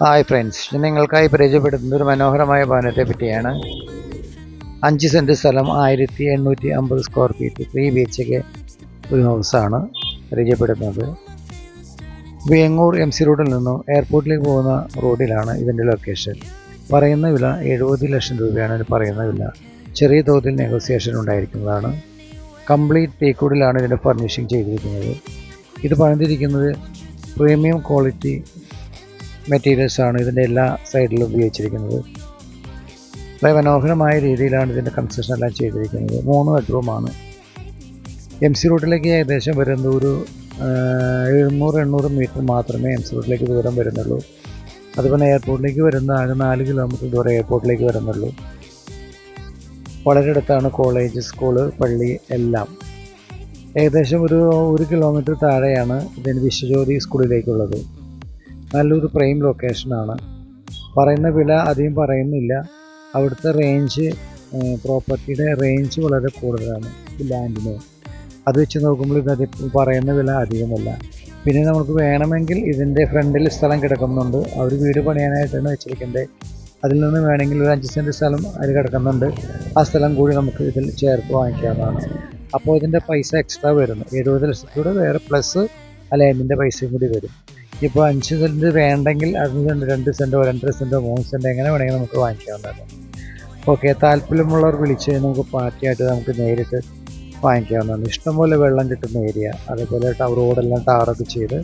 Hi friends, ഞാൻ നിങ്ങൾക്കായി പരിചയപ്പെടുത്തുന്ന ഒരു മനോഹരമായ ഭവനത്തെ പറ്റിയാണ്. 5 സെൻറ്റ് സ്ഥലം, 1850 സ്ക്വയർ ഫീറ്റ്, 3 BHK ഒരു ഹൗസാണ് പരിചയപ്പെടുത്തുന്നത്. വേങ്ങൂർ MC റോഡിൽ നിന്നും എയർപോർട്ടിലേക്ക് പോകുന്ന റോഡിലാണ് ഇതിൻ്റെ ലൊക്കേഷൻ. പറയുന്ന വില 70 ലക്ഷം രൂപയാണ് ഇതിന് പറയുന്ന വില. ചെറിയ തോതിൽ നെഗോസിയേഷൻ ഉണ്ടായിരിക്കുന്നതാണ്. കംപ്ലീറ്റ് ടേക്ക്വുഡിലാണ് ഇതിൻ്റെ ഫർണിഷിങ് ചെയ്തിരിക്കുന്നത്. ഇത് പണിതിരിക്കുന്നത് പ്രീമിയം ക്വാളിറ്റി മെറ്റീരിയൽസാണ് ഇതിൻ്റെ എല്ലാ സൈഡിലും ഉപയോഗിച്ചിരിക്കുന്നത്. വളരെ മനോഹരമായ രീതിയിലാണ് ഇതിൻ്റെ കൺസ്ട്രക്ഷൻ എല്ലാം ചെയ്തിരിക്കുന്നത്. 3 ബെഡ്റൂമാണ്. MC റോഡിലേക്ക് ഏകദേശം വരുന്ന ഒരു 700-800 മീറ്റർ മാത്രമേ MC റോഡിലേക്ക് ദൂരം വരുന്നുള്ളൂ. അതുപോലെ എയർപോർട്ടിലേക്ക് വരുന്ന ആകെ 4 കിലോമീറ്റർ ദൂരം എയർപോർട്ടിലേക്ക് വരുന്നുള്ളൂ. വളരെ അടുത്താണ് കോളേജ്, സ്കൂള്, പള്ളി എല്ലാം. ഏകദേശം ഒരു 1 കിലോമീറ്റർ താഴെയാണ് ഇതിന് വിശ്വജ്യോതി സ്കൂളിലേക്കുള്ളത്. നല്ലൊരു പ്രൈം ലൊക്കേഷനാണ്. പറയുന്ന വില അധികം പറയുന്നില്ല. അവിടുത്തെ റേഞ്ച്, പ്രോപ്പർട്ടിയുടെ റേഞ്ച് വളരെ കൂടുതലാണ് ലാൻഡിന്. അത് വെച്ച് നോക്കുമ്പോൾ ഇത് പറയുന്ന വില അധികമല്ല. പിന്നെ നമുക്ക് വേണമെങ്കിൽ ഇതിൻ്റെ ഫ്രണ്ടിൽ സ്ഥലം കിടക്കുന്നുണ്ട്. അവർ വീട് പണിയാനായിട്ടാണ് വെച്ചിരിക്കുന്നത്. അതിൽ നിന്ന് വേണമെങ്കിൽ ഒരു 5 സെൻറ്റ് സ്ഥലം അതിൽ കിടക്കുന്നുണ്ട്. ആ സ്ഥലം കൂടി നമുക്ക് ഇതിൽ ചേർത്ത് വാങ്ങിക്കാവുന്നതാണ്. അപ്പോൾ ഇതിൻ്റെ പൈസ എക്സ്ട്രാ വരുന്നു. 70 ലക്ഷത്തൂടെ വേറെ പ്ലസ് ആ ലാൻഡിൻ്റെ പൈസയും കൂടി വരും. ഇപ്പോൾ 5 സെൻറ്റ് വേണ്ടെങ്കിൽ അതിന് 2 സെൻറ്റോ 2.5 സെൻറ്റോ 3 സെൻറ്റോ എങ്ങനെ വേണമെങ്കിൽ നമുക്ക് വാങ്ങിക്കാവുന്നതാണ്. ഓക്കെ, താല്പര്യമുള്ളവർ വിളിച്ച് നമുക്ക് പാർട്ടിയായിട്ട് നമുക്ക് നേരിട്ട് വാങ്ങിക്കാവുന്നതാണ്. ഇഷ്ടംപോലെ വെള്ളം കിട്ടുന്ന ഏരിയ. അതേപോലെ റോഡെല്ലാം ടാറൊക്കെ ചെയ്ത്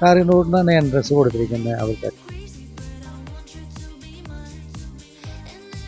റോഡിൽ നിന്നാണ് എൻട്രൻസ് കൊടുത്തിരിക്കുന്നത് അവർക്ക്.